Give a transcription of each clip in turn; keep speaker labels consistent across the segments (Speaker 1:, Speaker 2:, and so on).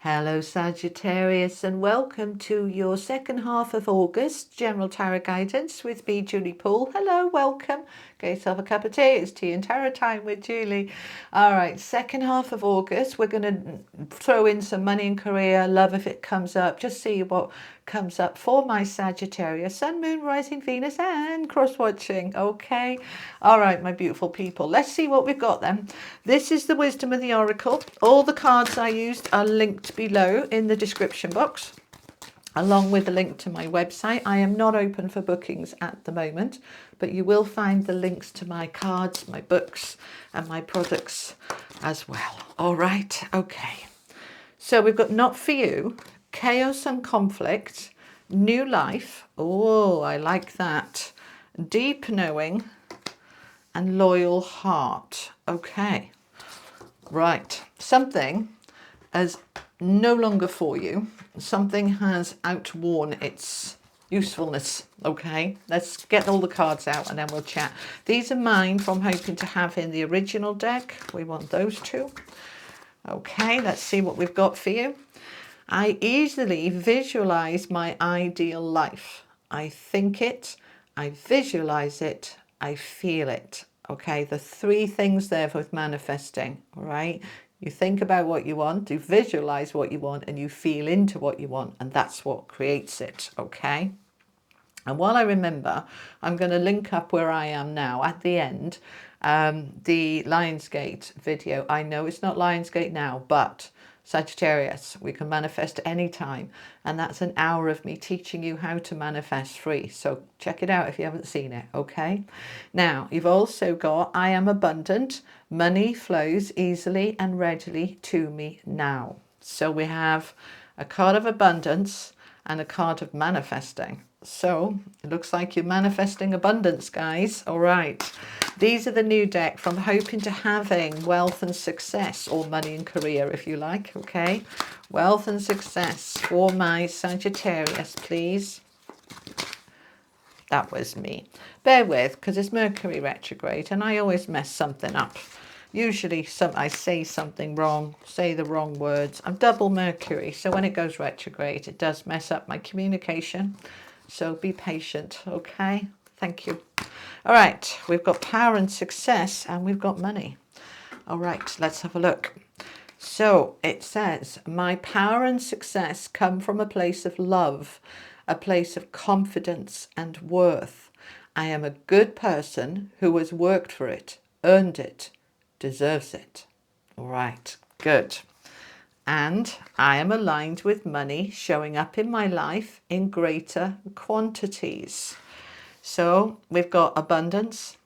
Speaker 1: Hello Sagittarius, and welcome to your second half of August General Tarot Guidance with me, Julie Poole. Hello, welcome. Get yourself a cup of tea. It's tea and tarot time with Julie. All right, second half of August, we're going to throw in some money and career, love if it comes up. Just see what comes up for my Sagittarius, Sun, Moon, Rising, Venus, and cross-watching. Okay. All right, my beautiful people. Let's see what we've got then. This is the Wisdom of the Oracle. All the cards I used are linked below in the description box, along with a link to my website. I am not open for bookings at the moment, but you will find the links to my cards, my books, and my products as well. All right. Okay. So we've got Not For You, Chaos and Conflict, New Life. Oh, I like that. Deep Knowing and Loyal Heart. Okay. Right. Something is no longer for you. Something has outworn its usefulness. Okay, let's get all the cards out and then we'll chat. These are mine from hoping to have in the original deck. We want those two. Okay, let's see what we've got for you. I easily visualize my ideal life. I think it, I visualize it, I feel it. Okay, the three things there with manifesting, all right? You think about what you want, you visualize what you want, and you feel into what you want, and that's what creates it, okay? And while I remember, I'm going to link up where I am now at the end, the Lionsgate video. I know it's not Lionsgate now, but Sagittarius, we can manifest anytime. And that's an hour of me teaching you how to manifest free. So check it out if you haven't seen it, okay? Now, you've also got, I am abundant. Money flows easily and readily to me now. So we have a card of abundance and a card of manifesting. So it looks like you're manifesting abundance, guys. All right. These are the new deck from hoping to having wealth and success, or money and career, if you like. Okay. Wealth and success for my Sagittarius, please. That was me. Bear with, because it's Mercury retrograde and I always mess something up. Usually I say something wrong, say the wrong words. I'm double Mercury, so when it goes retrograde, it does mess up my communication. So be patient, okay? Thank you. All right, we've got power and success, and we've got money. All right, let's have a look. So it says, my power and success come from a place of love, a place of confidence and worth. I am a good person who has worked for it, earned it, deserves it. All right, good. And I am aligned with money showing up in my life in greater quantities. So we've got abundance,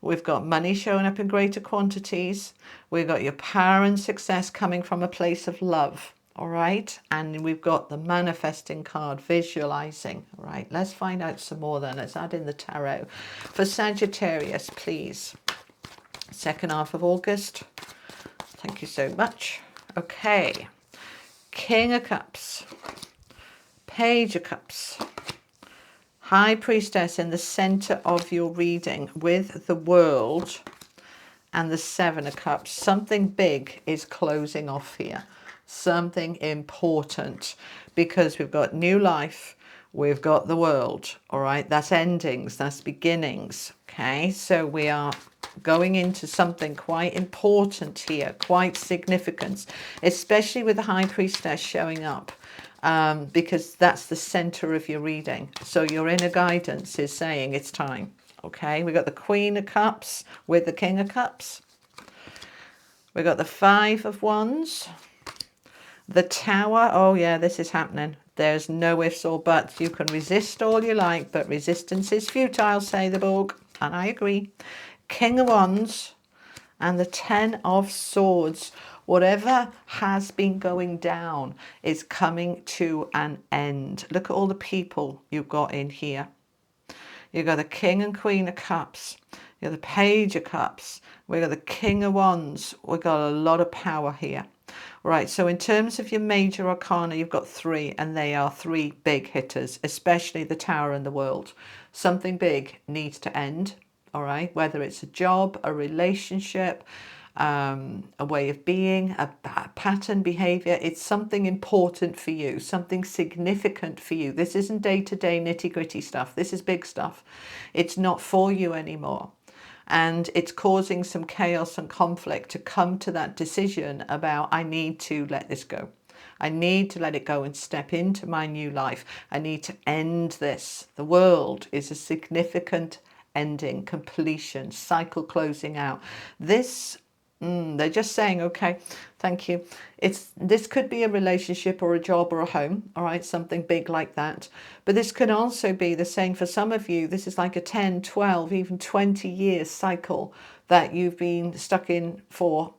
Speaker 1: we've got money showing up in greater quantities, we've got your power and success coming from a place of love. All right, and we've got the manifesting card, visualizing. All right, let's find out some more then. Let's add in the tarot. For Sagittarius, please. Second half of August. Thank you so much. Okay. King of Cups. Page of Cups. High Priestess in the center of your reading with the World and the Seven of Cups. Something big is closing off here. Something important, because we've got new life, we've got the World. All right, that's endings, that's beginnings. Okay, so we are going into something quite important here, quite significant, especially with the High Priestess showing up, because that's the center of your reading. So your inner guidance is saying it's time. Okay, we got the Queen of Cups with the King of Cups. We got the Five of Wands. The Tower. Oh yeah, this is happening. There's no ifs or buts. You can resist all you like, but resistance is futile, say the book. And I agree. King of Wands and the Ten of Swords. Whatever has been going down is coming to an end. Look at all the people you've got in here. You've got the King and Queen of Cups. You've got the Page of Cups. We've got the King of Wands. We've got a lot of power here. Right, so in terms of your major arcana, you've got three, and they are three big hitters, especially the Tower and the World. Something big needs to end, all right, whether it's a job, a relationship, a way of being, a pattern behavior. It's something important for you, something significant for you. This isn't day-to-day nitty-gritty stuff. This is big stuff. It's not for you anymore. And it's causing some chaos and conflict to come to that decision about, I need to let this go. I need to let it go and step into my new life. I need to end this. The world is a significant ending, completion, cycle closing out. This, they're just saying, okay, thank you. This could be a relationship or a job or a home, all right, something big like that. But this could also be the saying for some of you, this is like a 10, 12, even 20-year cycle that you've been stuck in for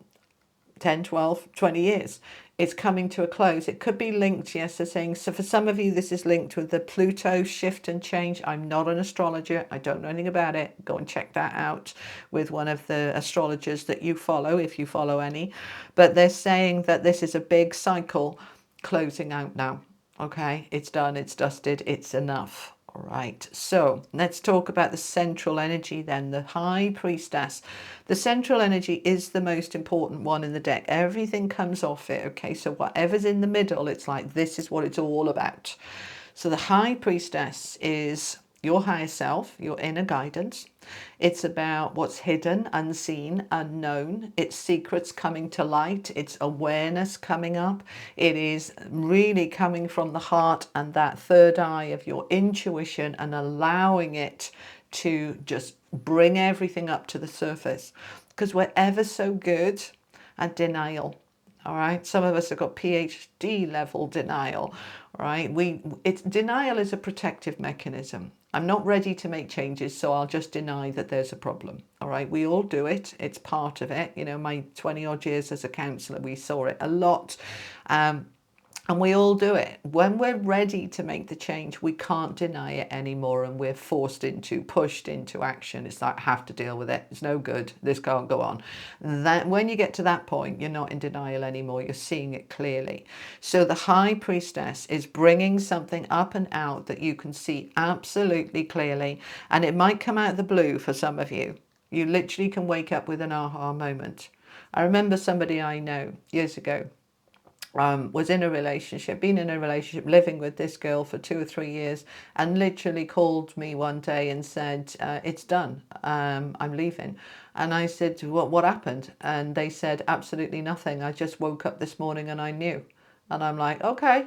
Speaker 1: 10, 12, 20 years. It's coming to a close. It could be linked, yes, they're saying. So for some of you, this is linked with the Pluto shift and change. I'm not an astrologer. I don't know anything about it. Go and check that out with one of the astrologers that you follow, if you follow any. But they're saying that this is a big cycle closing out now. Okay, it's done, it's dusted, it's enough. All right, so let's talk about the central energy then, the High Priestess. The central energy is the most important one in the deck. Everything comes off it, okay? So whatever's in the middle, it's like this is what it's all about. So the High Priestess is your higher self, your inner guidance. It's about what's hidden, unseen, unknown. It's secrets coming to light. It's awareness coming up. It is really coming from the heart and that third eye of your intuition and allowing it to just bring everything up to the surface. Because we're ever so good at denial. All right, some of us have got PhD level denial. All right, denial is a protective mechanism. I'm not ready to make changes, so I'll just deny that there's a problem. All right, we all do it. It's part of it. You know, my 20 odd years as a counsellor, we saw it a lot. And we all do it. When we're ready to make the change, we can't deny it anymore, and we're pushed into action. It's like, I have to deal with it. It's no good. This can't go on. That when you get to that point, you're not in denial anymore. You're seeing it clearly. So the High Priestess is bringing something up and out that you can see absolutely clearly. And it might come out of the blue for some of you. You literally can wake up with an aha moment. I remember somebody I know years ago, was in a relationship, been in a relationship, living with this girl for 2 or 3 years, and literally called me one day and said, it's done, I'm leaving. And I said, what happened? And they said, absolutely nothing. I just woke up this morning and I knew. And I'm like, okay,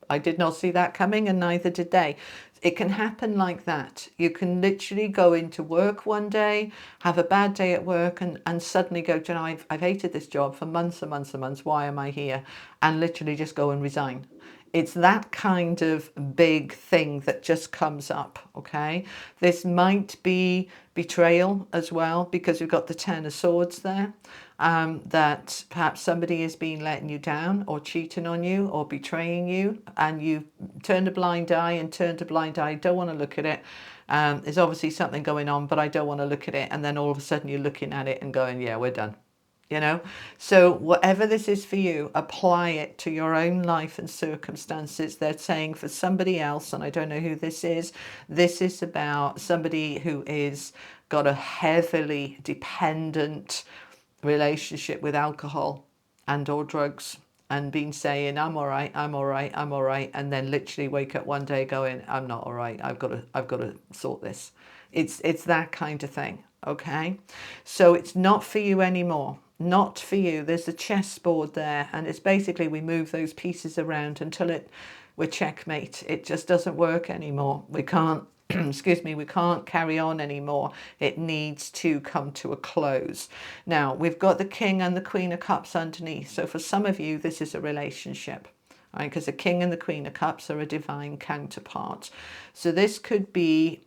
Speaker 1: I did not see that coming, and neither did they. It can happen like that. You can literally go into work one day, have a bad day at work, and suddenly go, you know, I've hated this job for months and months and months. Why am I here? And literally just go and resign. It's that kind of big thing that just comes up, okay? This might be betrayal as well, because we've got the Ten of Swords there. That perhaps somebody has been letting you down or cheating on you or betraying you, and you've turned a blind eye, don't want to look at it. There's obviously something going on, but I don't want to look at it. And then all of a sudden you're looking at it and going, yeah, we're done. You know, so whatever this is for you, apply it to your own life and circumstances. They're saying for somebody else, and I don't know who this is about somebody who is got a heavily dependent relationship with alcohol and or drugs, and been saying, I'm all right, I'm all right, I'm all right, and then literally wake up one day going, I'm not all right, I've got to sort this. It's that kind of thing. Okay, so it's not for you anymore. Not for you. There's a chessboard there, and it's basically we move those pieces around until we're checkmate. It just doesn't work anymore. We can't excuse me, we can't carry on anymore. It needs to come to a close. Now, we've got the King and the Queen of Cups underneath. So for some of you, this is a relationship, right? Because the King and the Queen of Cups are a divine counterpart. So this could be,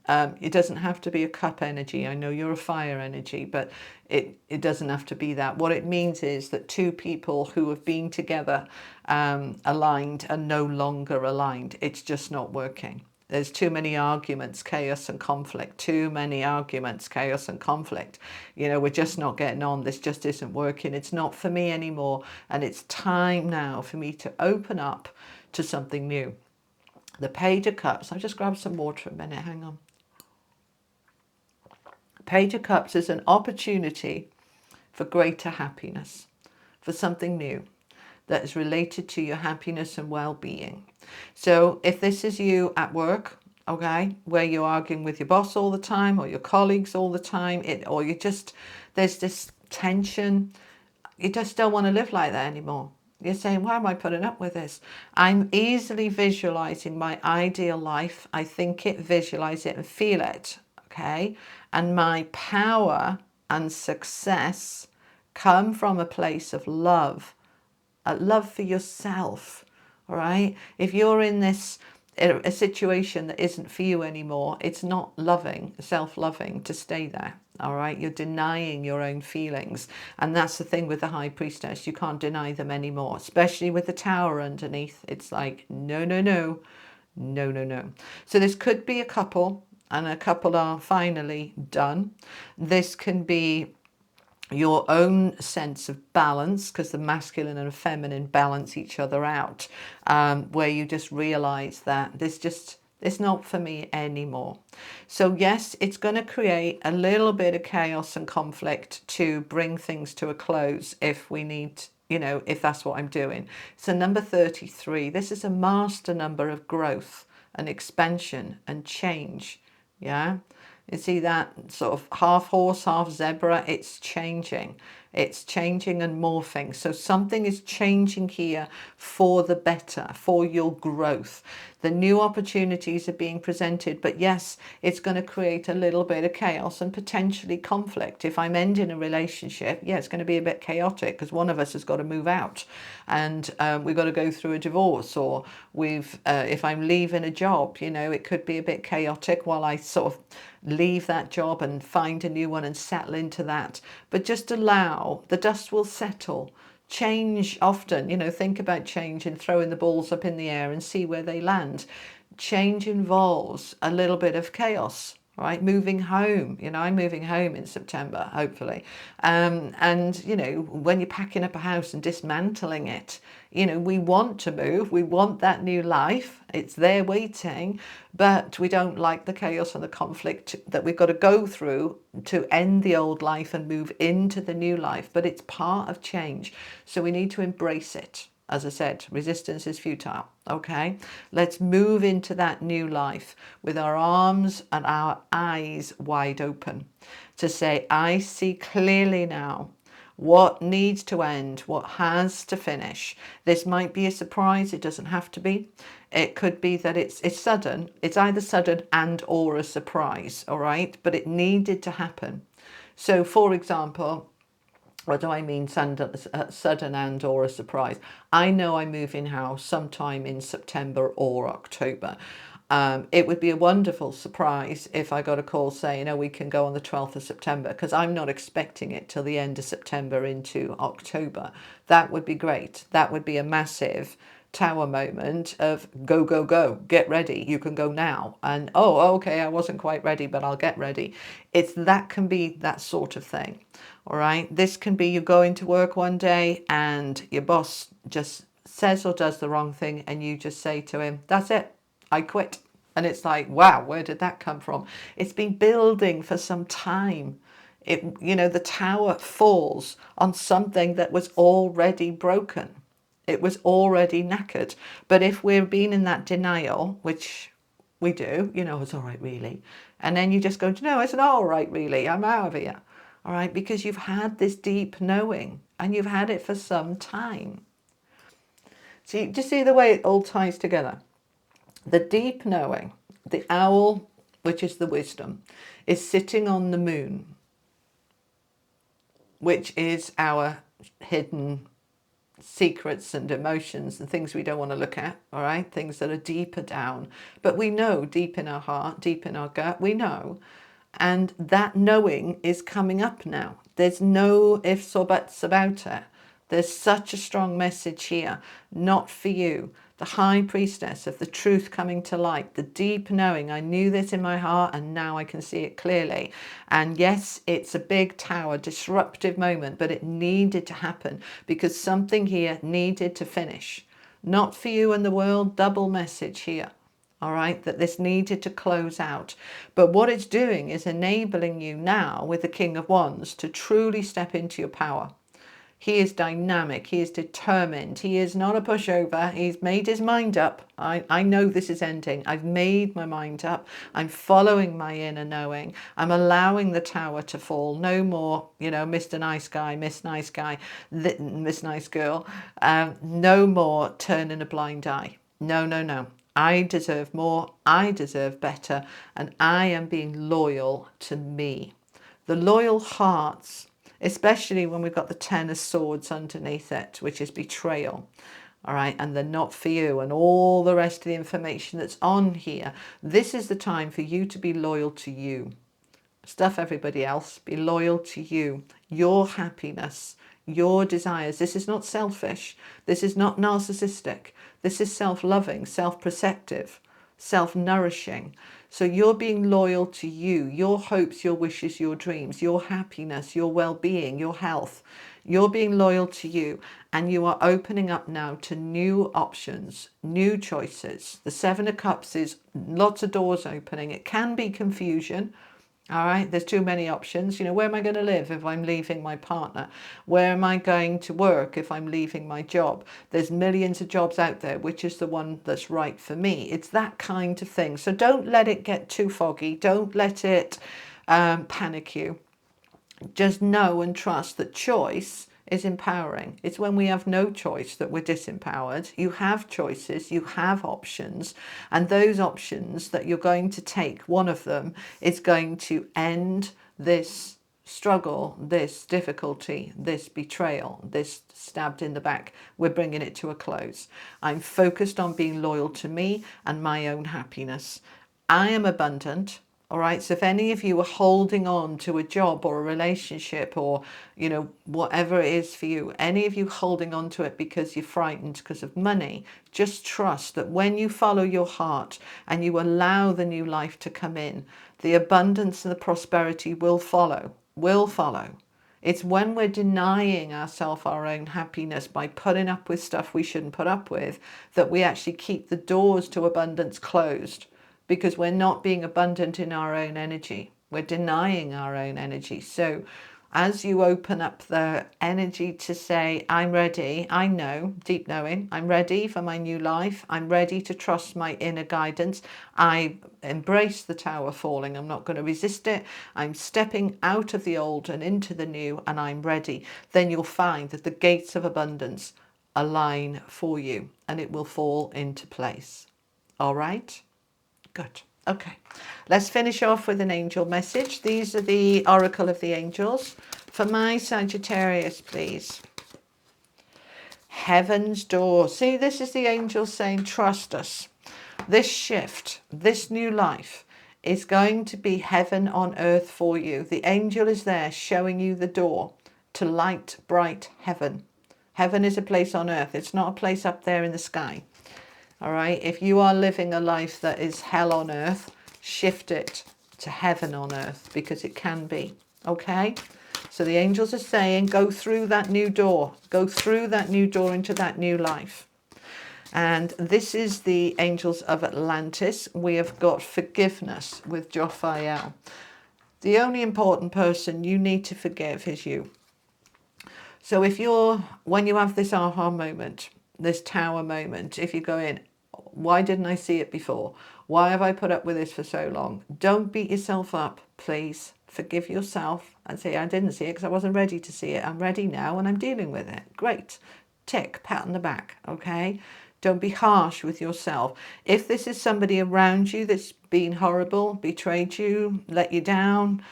Speaker 1: it doesn't have to be a cup energy. I know you're a fire energy, but it doesn't have to be that. What it means is that two people who have been together, aligned, are no longer aligned. It's just not working. There's too many arguments, chaos and conflict, too many arguments, chaos and conflict. You know, we're just not getting on. This just isn't working. It's not for me anymore. And it's time now for me to open up to something new. The Page of Cups. I'll just grab some water a minute. Hang on. Page of Cups is an opportunity for greater happiness, for something new that is related to your happiness and well-being. So if this is you at work, okay, where you're arguing with your boss all the time or your colleagues all the time, or you just, there's this tension, you just don't want to live like that anymore. You're saying, why am I putting up with this? I'm easily visualizing my ideal life. I think it, visualize it and feel it, okay? And my power and success come from a place of love, a love for yourself, all right? If you're in this, a situation that isn't for you anymore, it's not loving, self-loving to stay there, all right? You're denying your own feelings. And that's the thing with the High Priestess. You can't deny them anymore, especially with the Tower underneath. It's like, no, no, no, no, no, no. So this could be a couple, and a couple are finally done. This can be your own sense of balance, because the masculine and feminine balance each other out, where you just realize that it's not for me anymore. So yes, it's going to create a little bit of chaos and conflict to bring things to a close if we need, you know, if that's what I'm doing. So number 33, this is a master number of growth and expansion and change. Yeah. You see that sort of half horse, half zebra? It's changing. It's changing and morphing. So something is changing here for the better, for your growth. The new opportunities are being presented, but yes, it's going to create a little bit of chaos and potentially conflict. If I'm ending a relationship, yeah, it's going to be a bit chaotic because one of us has got to move out, and we've got to go through a divorce, or if I'm leaving a job, you know, it could be a bit chaotic while I sort of leave that job and find a new one and settle into that. But just allow, the dust will settle. Change often, you know, think about change and throwing the balls up in the air and see where they land. Change involves a little bit of chaos, right? Moving home, you know, I'm moving home in September, hopefully. And, you know, when you're packing up a house and dismantling it, you know, we want to move, we want that new life, it's there waiting, but we don't like the chaos and the conflict that we've got to go through to end the old life and move into the new life. But it's part of change, so we need to embrace it. As I said, resistance is futile, okay? Let's move into that new life with our arms and our eyes wide open to say, I see clearly now what needs to end, what has to finish. This might be a surprise, it doesn't have to be. It could be that it's sudden, it's either sudden and or a surprise, all right? But it needed to happen. So for example, what do I mean sudden and or a surprise? I know I'm moving house sometime in September or October. It would be a wonderful surprise if I got a call saying, oh, we can go on the 12th of September, because I'm not expecting it till the end of September into October. That would be great. That would be a massive Tower moment of go, go, go, get ready, you can go now. And oh, okay, I wasn't quite ready, but I'll get ready. That can be that sort of thing. All right, this can be you go into work one day and your boss just says or does the wrong thing, and you just say to him, that's it, I quit. And it's like, wow, where did that come from? It's been building for some time. You know, the tower falls on something that was already broken. It was already knackered. But if we're being in that denial, which we do, you know, it's all right, really. And then you just go, no, it's not all right, really. I'm out of here. All right, because you've had this deep knowing and you've had it for some time. See, do you see the way it all ties together? The deep knowing, the owl, which is the wisdom, is sitting on the moon, which is our hidden secrets and emotions and things we don't want to look at, all right? Things that are deeper down. But we know deep in our heart, deep in our gut, we know. And that knowing is coming up now. There's no ifs or buts about it. There's such a strong message here, not for you. The High Priestess of the truth coming to light, the deep knowing. I knew this in my heart and now I can see it clearly. And yes, it's a big tower, disruptive moment, but it needed to happen because something here needed to finish. Not for you and the world, double message here. all right, that this needed to close out. But what it's doing is enabling you now with the King of Wands to truly step into your power. He is dynamic. He is determined. He is not a pushover. He's made his mind up. I know this is ending. I've made my mind up. I'm following my inner knowing. I'm allowing the tower to fall. No more, you know, Mr. Nice Guy, Miss Nice Guy, Miss Nice Girl. No more turning a blind eye. No, no, no. I deserve more. I deserve better. And I am being loyal to me. The loyal hearts, especially when we've got the Ten of Swords underneath it, which is betrayal, all right, and they're not for you, and all the rest of the information that's on here. This is the time for you to be loyal to you. Stuff everybody else. Be loyal to you, your happiness, your desires. This is not selfish. This is not narcissistic. This is self-loving, self-protective, self-nourishing. So you're being loyal to you, your hopes, your wishes, your dreams, your happiness, your well-being, your health. You're being loyal to you, and you are opening up now to new options, new choices. The Seven of Cups is lots of doors opening. It can be confusion. All right, there's too many options. You know, where am I going to live if I'm leaving my partner? Where am I going to work if I'm leaving my job? There's millions of jobs out there. Which is the one that's right for me? It's that kind of thing. So don't let it get too foggy. Don't let it panic you. Just know and trust that choice is empowering. It's when we have no choice that we're disempowered. You have choices, you have options, and those options that you're going to take, one of them is going to end this struggle, this difficulty, this betrayal, this stabbed in the back. We're bringing it to a close. I'm focused on being loyal to me and my own happiness. I am abundant. All right, so if any of you are holding on to a job or a relationship or, you know, whatever it is for you, any of you holding on to it because you're frightened because of money, just trust that when you follow your heart and you allow the new life to come in, the abundance and the prosperity will follow, will follow. It's when we're denying ourselves our own happiness by putting up with stuff we shouldn't put up with that we actually keep the doors to abundance closed. Because we're not being abundant in our own energy. We're denying our own energy. So as you open up the energy to say, I'm ready, I know, deep knowing, I'm ready for my new life. I'm ready to trust my inner guidance. I embrace the tower falling. I'm not going to resist it. I'm stepping out of the old and into the new, and I'm ready. Then you'll find that the gates of abundance align for you and it will fall into place. All right? Good. Okay, let's finish off with an angel message. These are the Oracle of the Angels. For my Sagittarius, please. Heaven's door. See, this is the angels saying, trust us. This shift, this new life is going to be heaven on earth for you. The angel is there showing you the door to light, bright heaven. Heaven is a place on earth. It's not a place up there in the sky. All right, if you are living a life that is hell on earth, shift it to heaven on earth, because it can be. Okay, so the angels are saying, go through that new door, go through that new door into that new life. And this is the angels of Atlantis. We have got forgiveness with Jophiel. The only important person you need to forgive is you. So if you're, when you have this aha moment, this tower moment, if you go in, why didn't I see it before? Why have I put up with this for so long? Don't beat yourself up, please. Forgive yourself and say, I didn't see it because I wasn't ready to see it. I'm ready now and I'm dealing with it. Great. Tick, pat on the back, okay? Don't be harsh with yourself. If this is somebody around you that's been horrible, betrayed you, let you down,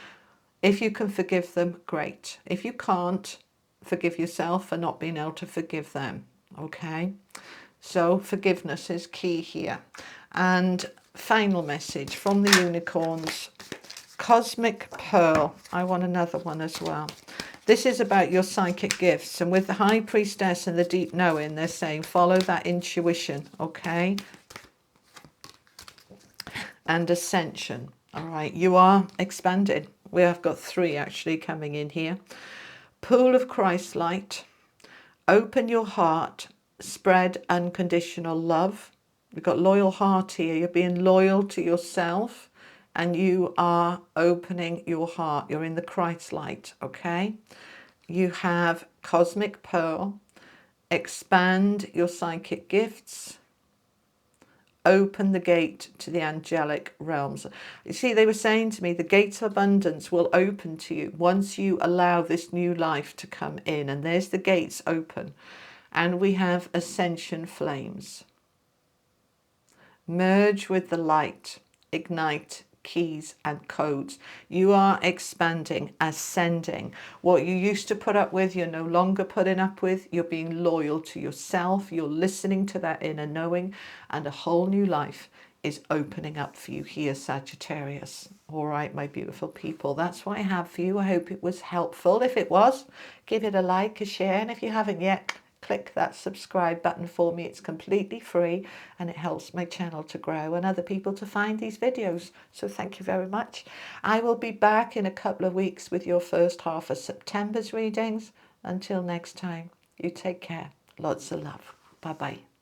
Speaker 1: if you can forgive them, great. If you can't, forgive yourself for not being able to forgive them, okay? So forgiveness is key here. And final message from the unicorns. Cosmic Pearl. I want another one as well. This is about your psychic gifts. And with the High Priestess and the deep knowing, they're saying follow that intuition, okay? And ascension. All right, you are expanded. We have got 3 actually coming in here. Pool of Christ light. Open your heart. Spread unconditional love. We've got loyal heart here. You're being loyal to yourself and you are opening your heart. You're in the Christ light, okay? You have cosmic pearl. Expand your psychic gifts. Open the gate to the angelic realms. You see, they were saying to me, the gates of abundance will open to you once you allow this new life to come in. And there's the gates open. And we have ascension flames. Merge with the light. Ignite keys and codes. You are expanding, ascending. What you used to put up with, you're no longer putting up with. You're being loyal to yourself. You're listening to that inner knowing, and a whole new life is opening up for you here, Sagittarius. All right, my beautiful people, that's what I have for you. I hope it was helpful. If it was, give it a like, a share, and if you haven't yet, click that subscribe button for me. It's completely free and it helps my channel to grow and other people to find these videos. So thank you very much. I will be back in a couple of weeks with your first half of September's readings. Until next time, you take care. Lots of love. Bye-bye.